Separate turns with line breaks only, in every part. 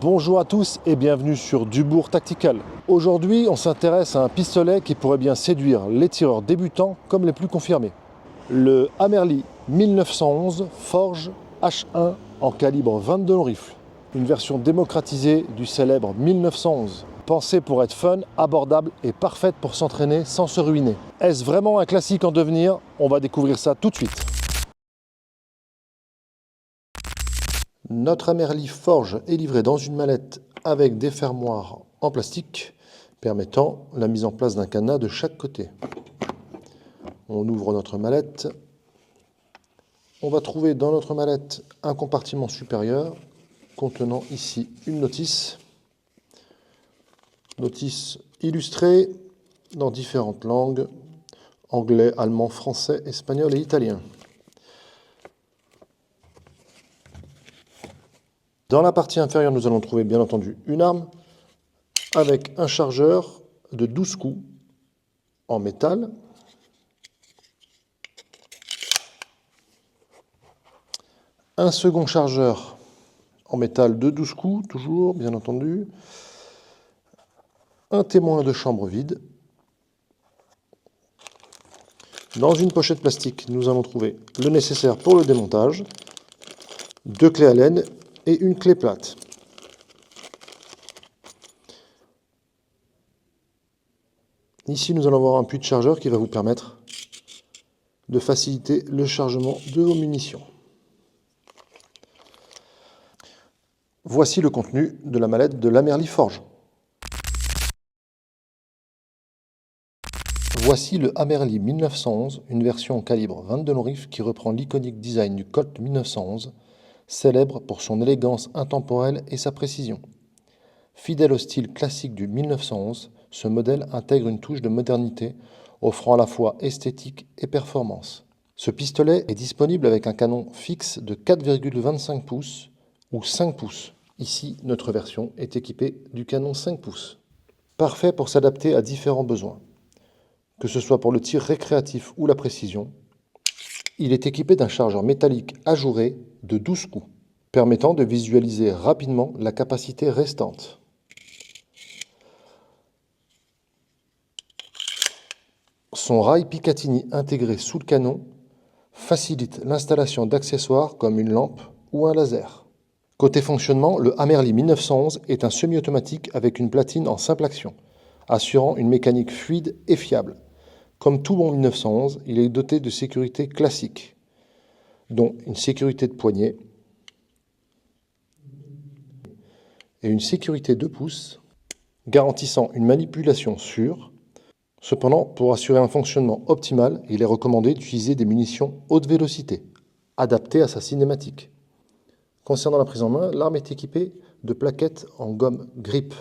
Bonjour à tous et bienvenue sur Dubourg Tactical. Aujourd'hui, on s'intéresse à un pistolet qui pourrait bien séduire les tireurs débutants comme les plus confirmés. Le Hammerly 1911 Forge H1 en calibre 22 long rifle. Une version démocratisée du célèbre 1911. Pensée pour être fun, abordable et parfaite pour s'entraîner sans se ruiner. Est-ce vraiment un classique en devenir? On va découvrir ça tout de suite. Notre Hammerly Forge est livré dans une mallette avec des fermoirs en plastique permettant la mise en place d'un cadenas de chaque côté. On ouvre notre mallette. On va trouver dans notre mallette un compartiment supérieur contenant ici une notice. Notice illustrée dans différentes langues, anglais, allemand, français, espagnol et italien. Dans la partie inférieure, nous allons trouver bien entendu une arme avec un chargeur de 12 coups en métal. Un second chargeur en métal de 12 coups, toujours bien entendu. Un témoin de chambre vide. Dans une pochette plastique, nous allons trouver le nécessaire pour le démontage, 2 clés Allen et une clé plate. Ici, nous allons avoir un puits de chargeur qui va vous permettre de faciliter le chargement de vos munitions. Voici le contenu de la mallette de l'Hammerly Forge. Voici le Hammerly 1911, une version en calibre 22 long rifle qui reprend l'iconique design du Colt 1911, célèbre pour son élégance intemporelle et sa précision. Fidèle au style classique du 1911, ce modèle intègre une touche de modernité, offrant à la fois esthétique et performance. Ce pistolet est disponible avec un canon fixe de 4,25 pouces ou 5 pouces. Ici, notre version est équipée du canon 5 pouces. Parfait pour s'adapter à différents besoins. Que ce soit pour le tir récréatif ou la précision, il est équipé d'un chargeur métallique ajouré de 12 coups, permettant de visualiser rapidement la capacité restante. Son rail Picatinny intégré sous le canon facilite l'installation d'accessoires comme une lampe ou un laser. Côté fonctionnement, le Hammerly 1911 est un semi-automatique avec une platine en simple action, assurant une mécanique fluide et fiable. Comme tout bon 1911, il est doté de sécurité classique, dont une sécurité de poignet et une sécurité 2 pouces, garantissant une manipulation sûre. Cependant, pour assurer un fonctionnement optimal, il est recommandé d'utiliser des munitions haute vélocité, adaptées à sa cinématique. Concernant la prise en main, l'arme est équipée de plaquettes en gomme grip.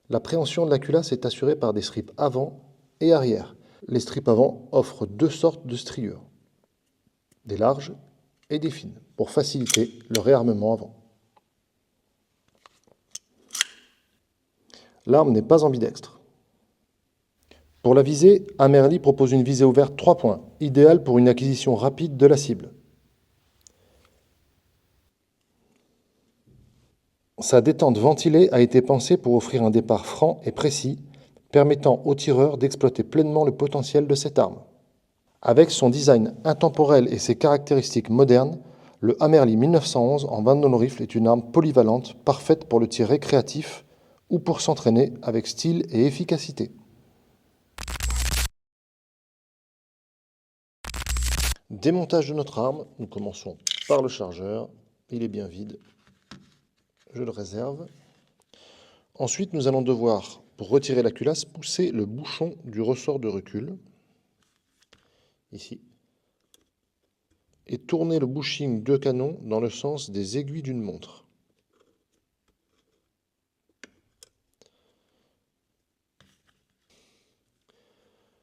La préhension de la culasse est assurée par des strips avant et arrière. Les strips avant offrent 2 sortes de striures, des larges et des fines, pour faciliter le réarmement avant. L'arme n'est pas ambidextre. Pour la visée, Hammerly propose une visée ouverte 3 points, idéale pour une acquisition rapide de la cible. Sa détente ventilée a été pensée pour offrir un départ franc et précis, permettant au tireur d'exploiter pleinement le potentiel de cette arme. Avec son design intemporel et ses caractéristiques modernes, le Hammerly 1911 en 22 long rifle est une arme polyvalente, parfaite pour le tir récréatif ou pour s'entraîner avec style et efficacité. Démontage de notre arme, nous commençons par le chargeur, il est bien vide, je le réserve. Ensuite, nous allons devoir, pour retirer la culasse, pousser le bouchon du ressort de recul, ici, et tourner le bushing de canon dans le sens des aiguilles d'une montre.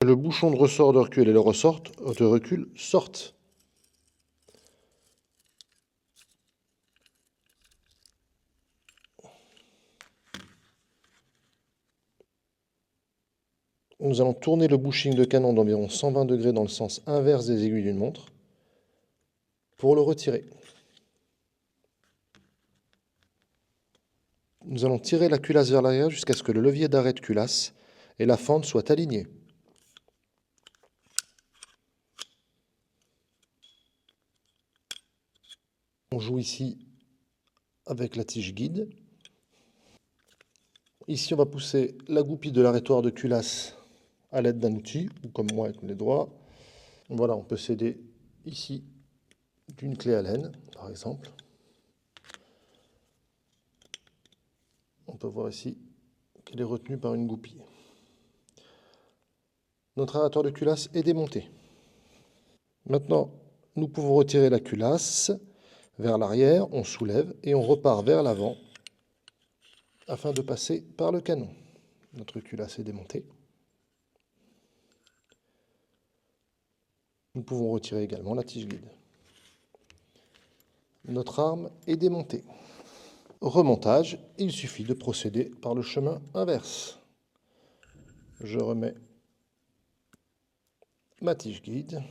Le bouchon de ressort de recul et le ressort de recul sortent. Nous allons tourner le bushing de canon d'environ 120 degrés dans le sens inverse des aiguilles d'une montre pour le retirer. Nous allons tirer la culasse vers l'arrière jusqu'à ce que le levier d'arrêt de culasse et la fente soient alignés. On joue ici avec la tige guide. Ici, on va pousser la goupille de l'arrêtoir de culasse à l'aide d'un outil, ou comme moi avec les doigts. Voilà, on peut s'aider ici d'une clé Allen, par exemple. On peut voir ici qu'elle est retenue par une goupille. Notre arrêtoir de culasse est démonté. Maintenant, nous pouvons retirer la culasse vers l'arrière, on soulève et on repart vers l'avant afin de passer par le canon. Notre culasse est démontée. Nous pouvons retirer également la tige guide. Notre arme est démontée. Remontage, il suffit de procéder par le chemin inverse. Je remets ma tige guide,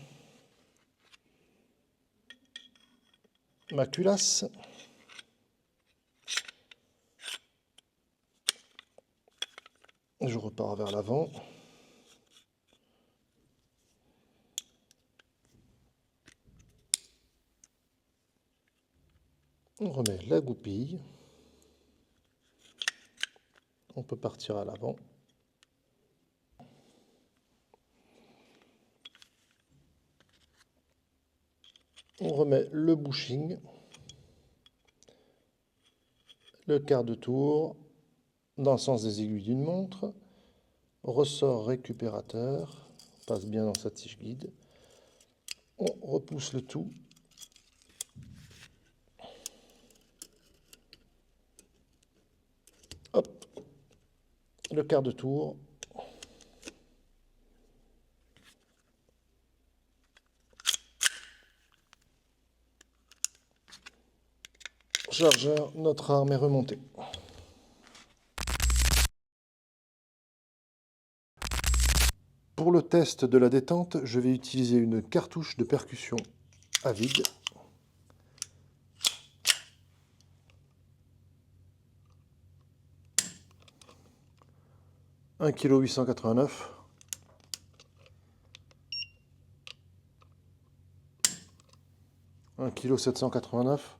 ma culasse, je repars vers l'avant. On remet la goupille. On peut partir à l'avant. On remet le bushing, le quart de tour dans le sens des aiguilles d'une montre, ressort récupérateur, passe bien dans sa tige guide. On repousse le tout. Hop, le quart de tour. Chargeur, notre arme est remontée. Pour le test de la détente, je vais utiliser une cartouche de percussion à vide. Un kg 889. Un kg 789.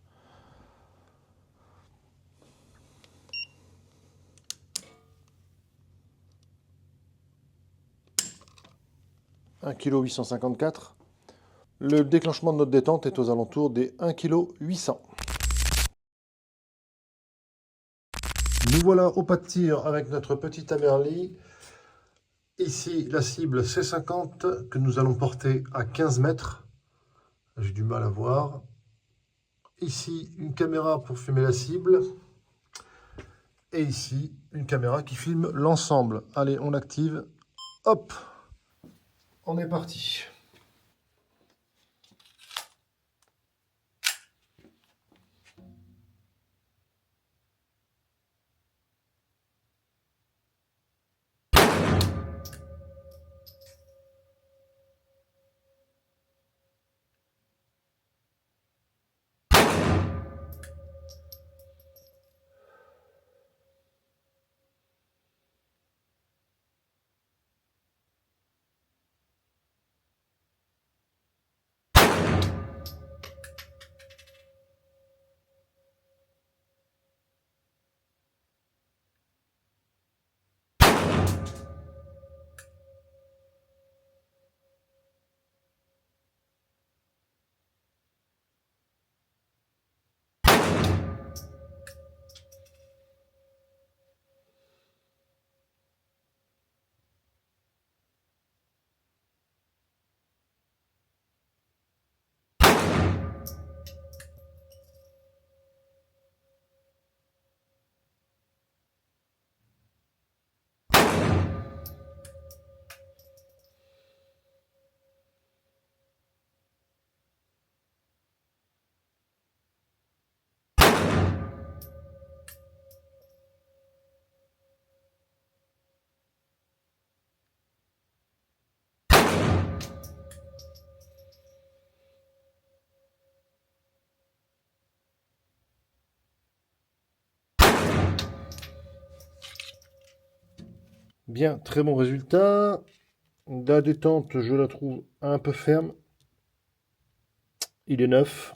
Un kg 854. Le déclenchement de notre détente est aux alentours des 1 kg 800. Nous voilà au pas de tir avec notre petit Tamerly. Ici, la cible C50 que nous allons porter à 15 mètres. J'ai du mal à voir. Ici, une caméra pour filmer la cible. Et ici, une caméra qui filme l'ensemble. Allez, on active. Hop, on est parti. Bien, très bon résultat. La détente, je la trouve un peu ferme. Il est neuf.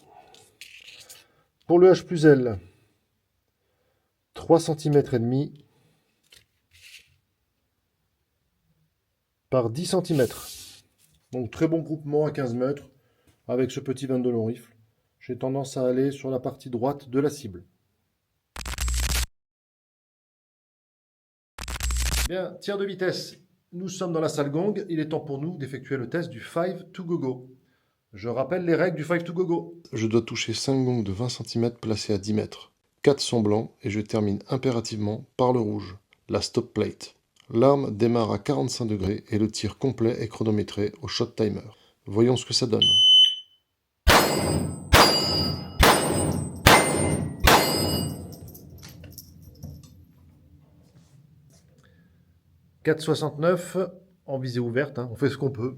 Pour le H+L, 3 cm et demi par 10 cm. Donc très bon groupement à 15 mètres avec ce petit 22 long rifle. J'ai tendance à aller sur la partie droite de la cible. Bien, tir de vitesse. Nous sommes dans la salle gong. Il est temps pour nous d'effectuer le test du 5 to go-go. Je rappelle les règles du 5 to go-go. Je dois toucher 5 gongs de 20 cm placés à 10 mètres. 4 sont blancs et je termine impérativement par le rouge, la stop plate. L'arme démarre à 45 degrés et le tir complet est chronométré au shot timer. Voyons ce que ça donne. « 4,69 en visée ouverte, hein. On fait ce qu'on peut.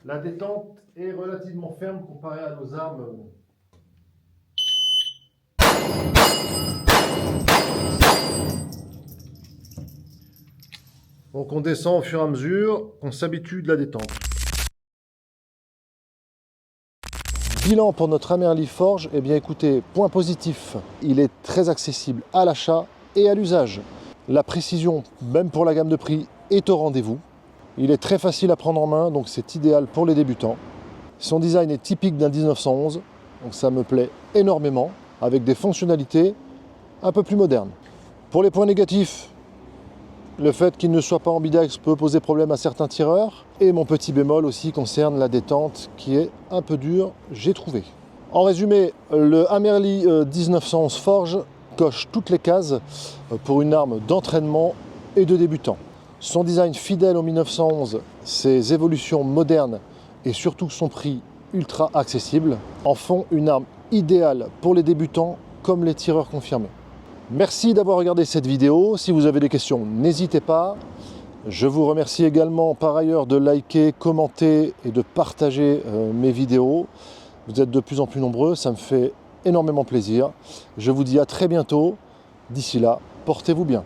La détente est relativement ferme comparée à nos armes. Donc on descend au fur et à mesure, on s'habitue de la détente. Bilan pour notre Hammer Leaf Forge, eh bien écoutez, point positif, il est très accessible à l'achat et à l'usage. La précision, même pour la gamme de prix, est au rendez-vous. Il est très facile à prendre en main, donc c'est idéal pour les débutants. Son design est typique d'un 1911, donc ça me plaît énormément, avec des fonctionnalités un peu plus modernes. Pour les points négatifs, le fait qu'il ne soit pas ambidex peut poser problème à certains tireurs. Et mon petit bémol aussi concerne la détente qui est un peu dure, j'ai trouvé. En résumé, le Hammer Lee 1911 Forge coche toutes les cases pour une arme d'entraînement et de débutant. Son design fidèle au 1911, ses évolutions modernes et surtout son prix ultra accessible en font une arme idéale pour les débutants comme les tireurs confirmés. Merci d'avoir regardé cette vidéo. Si vous avez des questions, n'hésitez pas. Je vous remercie également par ailleurs de liker, commenter et de partager mes vidéos. Vous êtes de plus en plus nombreux, ça me fait énormément plaisir. Je vous dis à très bientôt. D'ici là, portez-vous bien.